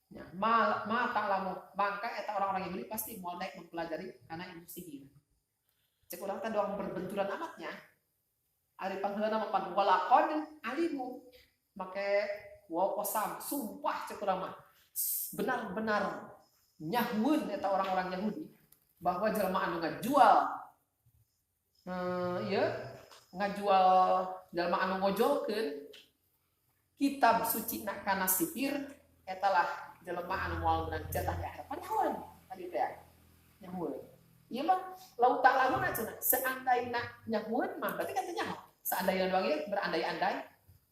Speaker 1: ya, ma ta'lamu maka eta orang-orang Yahudi pasti mau naik mempelajari karena ilmu sihir cek urang teh doang berbenturan amatnya ari pangheulana mapan walaqad alimu make waw qasam sumpah cek urang mah benar-benar nyahmun eta orang-orang Yahudi bahwa jelema anu ngajual ngajual jelema anu ngojolkeun kitab suci nak kana sihir etalah jelema anu moal menang jatah di akhirat panyahoan tadi teh nyahoan ieu mah lau ta'lamuna cenah seandaina nyahoan mah berarti kan teh nyaho seandainya doang ieu berandai-andai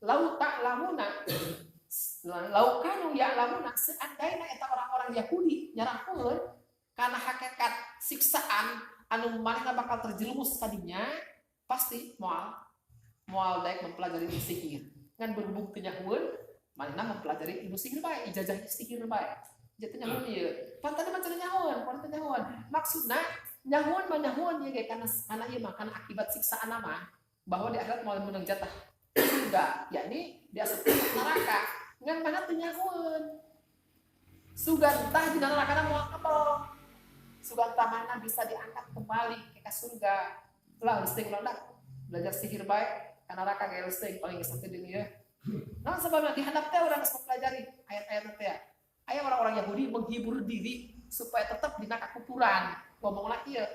Speaker 1: lau ta'lamuna lau kanu ya'lamuna seandaina eta orang-orang Yahudi nyarahkeun kana hakikat siksaan anu manehna bakal terjerumus tadinya pasti moal daek mempelajari ilmu sihir ngan berhubung teu nyahoan manehna mempelajari ilmu sihir bae ijazah sihir bae jadi nyahoan ieu pan tadi mah cenah nyahoan maksudna nyahoan mah nyahoan ieu ge kana ieu mah kana akibat siksaan mah bahwa di akhirat moal menang jatah surga yakni di asap neraka ngan mana teu nyahoan sugantah di neraka moal kebal sugantah mana bisa diangkat kembali ke surga lah listeng londak belajar sihir baik karena neraka kayak listeng paling geus teh dieu nah sebabna di handap teh urang geus mempelajari ayat-ayat teh aya orang-orang Yahudi menghibur diri supaya tetap dina kakupuran ngomong lagi ieu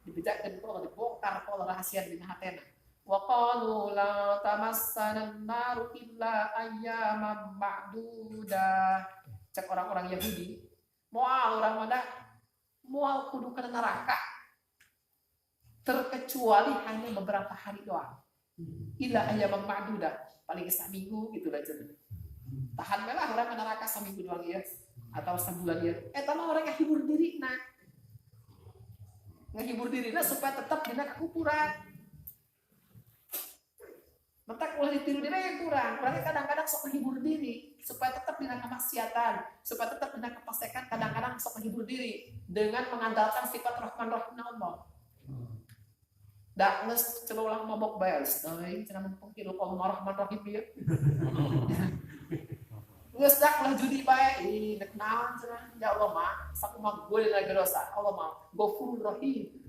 Speaker 1: dibejakeun kok dibongkar kok rahasia dina hatena wa qalu la tamassana an-naru illa ayyaman ma'dudah cek orang-orang Yahudi moal urang mah moal kudu kana neraka terkecuali hanya beberapa hari doang illa ayyaman ma'dudah paling seminggu gitu lah cenah tahan we lah urang kana neraka seminggu doang ieu atau sebulan ieu eta mah orang yang hibur dirina ngahibur dirina supaya tetap dina kakupuran mentak ulah ditiru dina yang kurang kadang-kadang sok menghibur diri supaya tetap dina kemaksiatan supaya tetap dina kepasekan kadang-kadang sok menghibur diri dengan mengandalkan sifat Rahman Rahim Allah dak geus coba ulang mabok bae euy cenah mungkin Allah Rahman Rahim ieu geus dak ulah judi bae nek naon cenah ya Allah mah sakumaha geuleuh dosa Allah mah Ghafurur Rahim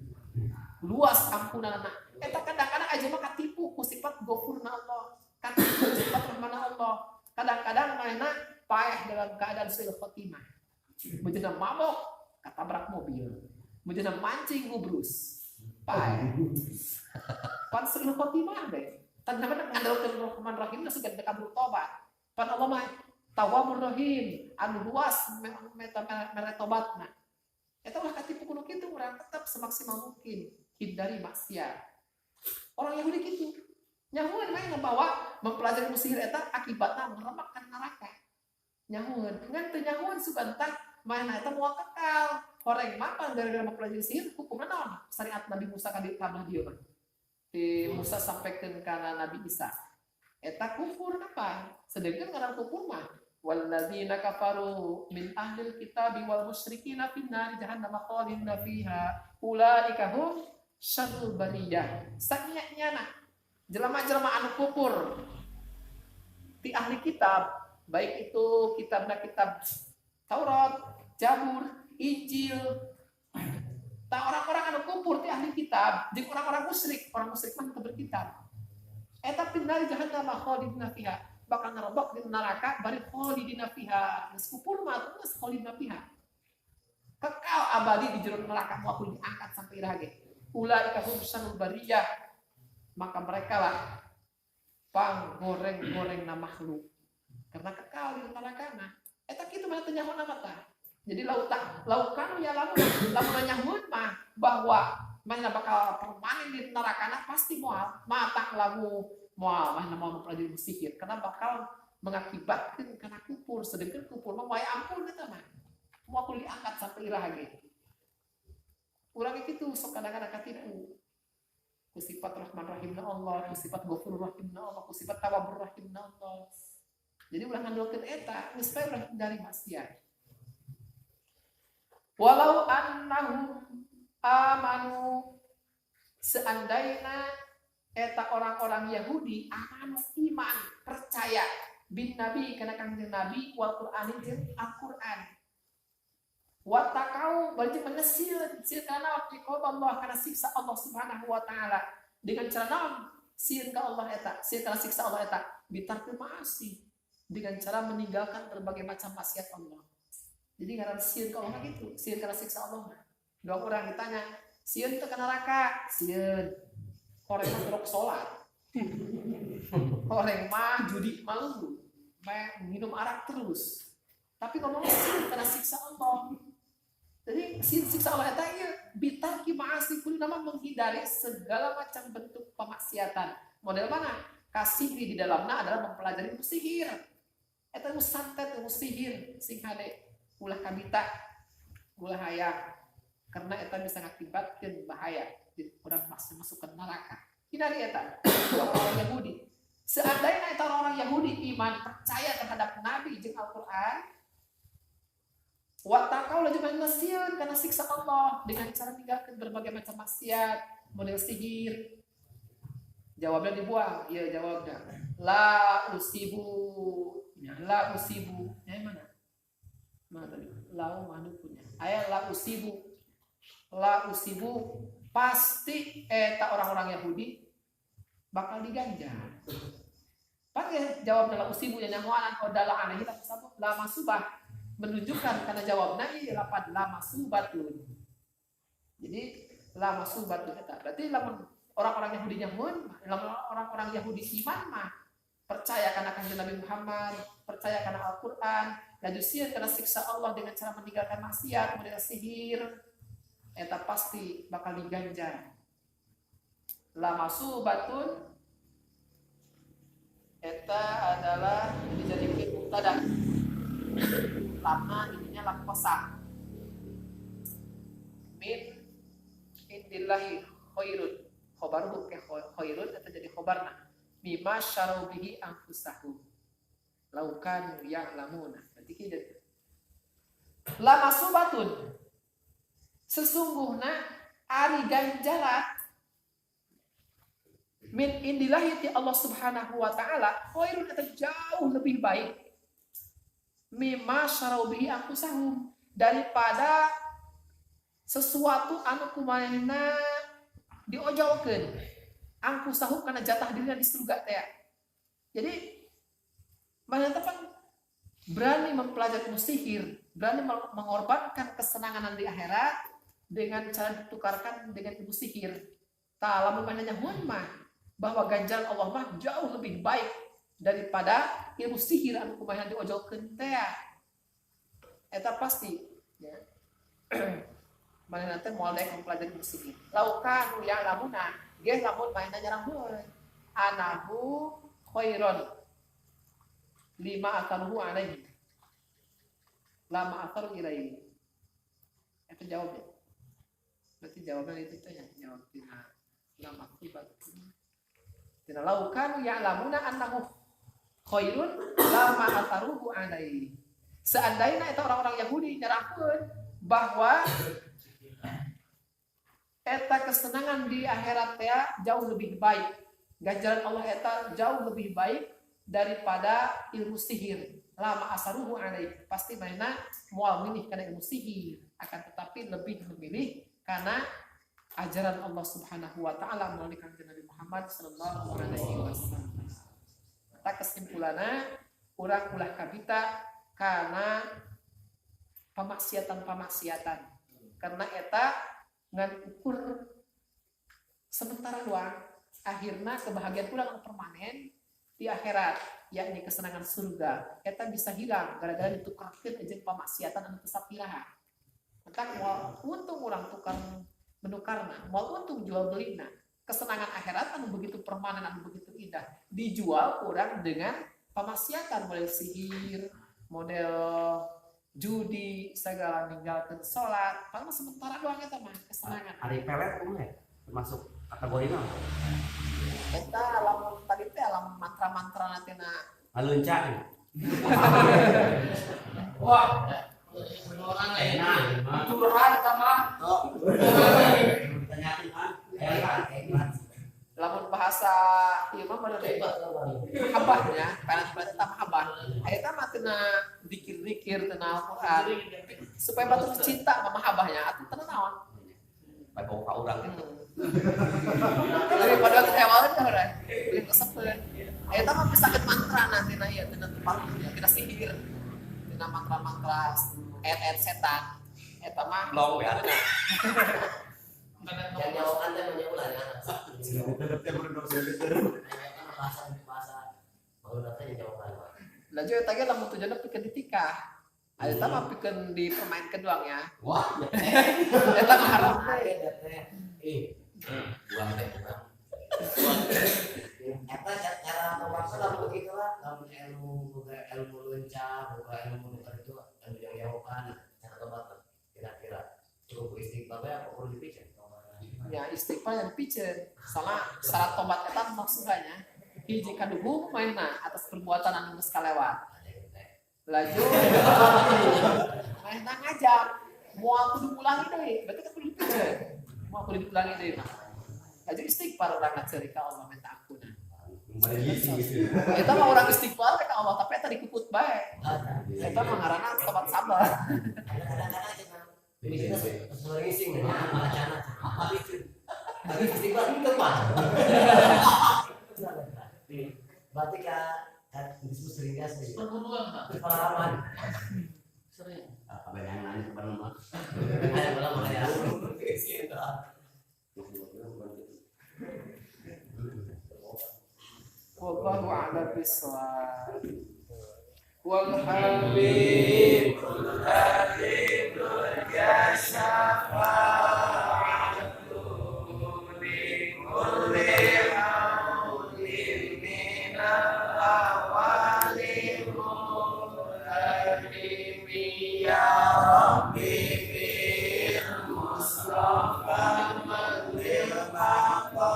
Speaker 1: luas ampunanna eta kadang-kadang aja mah katipu ku sifat Ghafurna Allah katipu sifat Rahmana Allah kadang-kadang manehna paeh dalam keadaan suul khotimah menjeuna mabok katabrak mobil menjeuna mancing ngubrus paeh pan suul khotimah deh tanda-tanda ngandalkeun Rahman Rahim sugan kabul tobat pan Allah mah Tawwabur Rahim anu luas mere tobatna eta ulah katipu kudu kitu urang tetap semaksimal mungkin hindari maksiat. Orang Yahudi gitu. Nyahuan main ngebawa mempelajari ilmu sihir eta akibatna meremak kana neraka. Nyahuan, ngan teu nyahuan sugantah main eta moal kekal. Horeng mapan gara-gara mempelajari sihir hukumna naon? Syariat Nabi Musa ka dieu mah. Di Musa sampaikeun kana Nabi Isa. Eta kufur apa? Sedengkeun ngaran kufur mah walladzina kafaru min ahlil kitabi wal musyrikina finnar jahannam khalidina fiha ulaika hum syarrul bariyah saknya-nyana jelema-jelema anu kufur ti ahli kitab baik itu kitab Taurat, Zabur, Injil ta orang-orang anu kufur ti ahli kitab jeung orang musyrik mah teu berkitab eta finnar jahannam khalidina fiha bakal ngerebok di neraka bari khalidina fiha geus kufur mah geus khalidina fiha kekal abadi di jero neraka moal diangkat sampai irage ulaika hum syarrul bariyah maka mereka lah panggoreng-goreng na makhluk karena kekal di neraka na eta kitu mah teu nyaho nama tah Jadi laukan ya lamun nyamun mah bahwa mana bakal permanen di neraka pasti moal matang lagu moal mana mau mempelajari sihir karena bakal mengakibatkan karena kupur sedangkan kupur mah wae ampun kita mah mau kulit angkat sampai irah lagi urang itu sok kadang-kadang katipu ku sifat Rahman Rahimna Allah ku sifat Ghafurur Rahimna Allah ku sifat Tawwabur Rahimna Allah jadi ulah ngandalkeun eta geus bae ulah dari maksiat walau annahum amanu seandainya eta orang-orang Yahudi amanu iman percaya bin nabi kana kangjeng nabi wal Qur'an jeung Al-Qur'an wa taqau berarti menesieun kana iqab Allah kana siksa Allah Subhanahu wa taala dengan cara naon sieun ka Allah eta sieun kana siksa Allah eta bitarku ma'asi dengan cara meninggalkan berbagai macam maksiat Allah. Jadi ngaran sieun ka Allah gitu, sieun kana siksa Allah. Dua orang ditanya, sieun teu ka neraka, sieun. Horeng mah gerok salat. Horeng mah judi malu, minum arak terus. Tapi ngomongnya sieun kana siksa Allah. Jadi siksa Allah eta ieu bitarki ma'asi kudu nama menghindari segala macam bentuk pemaksiatan. Model mana? Kasih di dalamnya adalah mempelajari ilmu sihir. Eta ilmu santet, ilmu sihir, sing hade ulah kabita, ulah hayang. Karena eta bisa mengakibatkan bahaya. Jadi orang masuk ke neraka. Hindari eta orang Yahudi. Seandainya eta orang Yahudi iman percaya terhadap Nabi jeung Al-Qur'an, wa taqau laju nasieun kana siksa Allah dengan cara meninggalkan berbagai macam maksiat, model sihir. Jawabnya dibuang. Iya jawabnya. La usibu. Ya, la usibu. Yang mana? Mana tadi? La mana punya? Ayat la usibu. La usibu pasti eta orang-orang Yahudi bakal diganjar. Pakai jawabnya la usibu yang nyamuanan odala aneh kita sabut la masubah menunjukkan karena jawabnya ini lapan la masubatun. Jadi la masubatun eta. Berarti lamun orang-orang Yahudi nyamun, orang-orang Yahudi iman mah percaya karena kanjeng Nabi Muhammad, percaya karena Al-Qur'an, lalu sieun karena siksa Allah dengan cara meninggalkan maksiat, model sihir, eta pasti bakal diganjar. La masubatun eta adalah dijadikan mubtada. Lama ininya lam kosa. Min indillahi khairun. Khobaruhu ke khairun eta jadi khobarna. Bima syarau bihi anfusahum. Laukan ya'lamuna. Berarti kieu. La masubatun. Sesungguhnya ari ganjaran min indillahi ti Allah Subhanahu wa taala khairun eta jauh lebih baik mimma syarau bihi anfusahum daripada sesuatu anu kumanehna diojolkeun anfusahum kana jatah dirinya di surga teh. Jadi mana tepan berani mempelajari ilmu sihir, berani mengorbankan kesenangan di akhirat dengan cara ditukarkan dengan ilmu sihir. Ta lamun manehna nyamun mah bahwa ganjaran Allah mah jauh lebih baik daripada ilmu sihir anu kumaha diojolkeun teh. Eta pasti ya. Manehna teh moal daek mempelajari ilmu sihir. Laukan ya'lamuna, ge lamun manehna nyarang heueuy. Anahu khairon. Lima ataruhu alaihi. Lama ataru ilaihi. Eta jawabnya. Berarti jawabannya itu teh jawab tina lama akibat. Tina laukan ya'lamuna annahu khairun lama ataruhu alaihi. Seandainya itu orang-orang Yahudi nyerahkeun bahwa eta kesenangan di akhirat teh jauh lebih baik. Ganjaran Allah eta jauh lebih baik daripada ilmu sihir. Lama asaruhu alaihi. Pasti mainna moal milih kana ilmu sihir, akan tetapi lebih memilih karena ajaran Allah Subhanahu wa taala melalui kanjeng Nabi Muhammad sallallahu alaihi wasallam. Maka kesimpulanna urang ulah kabita karena pemaksiatan karena eta ngan ukur sementara doang akhirna kebahagiaan urang permanen di akhirat, yakni kesenangan surga, eta bisa hilang gara-gara ditukarkeun jeung pamaksiatan anu teu sapiraha. Maka moal untung urang tukang menukarna, moal untung jual belina. Kesenangan akhirat anu begitu permanen, anu begitu indah, dijual urang dengan pamaksiatan, model sihir, model judi, segala ninggalkeun salat, padahal sementara doang eta mah kesenangan.
Speaker 2: Ari pelet umumnya termasuk kategori naon?
Speaker 1: Eta lamun tadi teh lamun mantra-mantra natina
Speaker 2: Alunca.
Speaker 3: Wah, orang enak.
Speaker 2: Curhat sama. Tanyakin kan.
Speaker 1: lamun bahasa ieu mah bener habahnya, pelet-pelet eta mah habah. Eta mah tina dikir-dikir tina Al-Qur'an. Supaya batu cinta mah habahnya atuh teu naon.
Speaker 2: Bae bawa ka urang gitu.
Speaker 1: Daripada kehewalan kan urang. Lebih kesepeun. Eta mah pisakeun mantra nantina ieu tina tempat tina sihir. Tina mantra-mantra ayat-ayat setan. Eta mah
Speaker 2: Long ya.
Speaker 3: Yang jawaban teh menyulan ya. Bahasa baru datanya jawaban.
Speaker 1: lah jeung eta ge lamun tujuanna pikeun ditikah. Eta mah pikeun dipermainkeun doang ya.
Speaker 3: Wah,
Speaker 1: Eta mah haram teh.
Speaker 3: Buang teh buang. Eta cara memaksa lah begitu lah. Lamun ilmu luncah, buka ilmu nukar itu anu yang jawaban cara tobat kira-kira cukup istighfar ya apa perlu dipikir?
Speaker 1: Ya istighfar yang dipikeun. Soalna syarat tobat eta maksudnya hiji kadugu mainna atas perbuatan anu geus kalewat. Laju mainna ngajak moal kudu ulangi deui, berarti kan kudu dipikeun. Moal kudu diulangi deui mah. Laju istighfar urang ngaceuri ka Allah minta ampunan. Eta mah urang istighfar ka Allah tapi eta dikukut bae. Eta mah ngaranna tobat sabar.
Speaker 3: Kadang-kadang aja kan. Ini sering ngising ya, malah cana. Apa itu? Tapi istighfar itu mah. Berarti disebut sering gas nih. Pengalaman. Sering.
Speaker 2: Kebanyakan nanya ke mana mah.
Speaker 3: Ada pengalaman ya.
Speaker 1: Wallahu a'lam bishawab. Wal habib ya syafa'atu li kulli haulin minal awali muhtarimi ya rabbi bil mustafa manlil maqasidana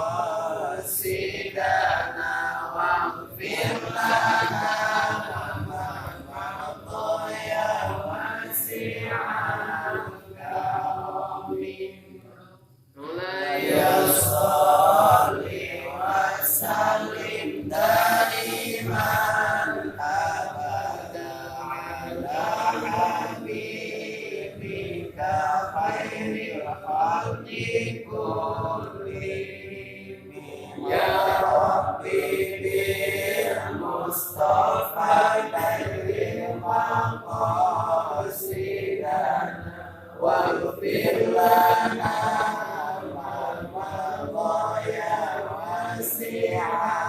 Speaker 1: waghfir lana waghfir lana ma ya wasi'a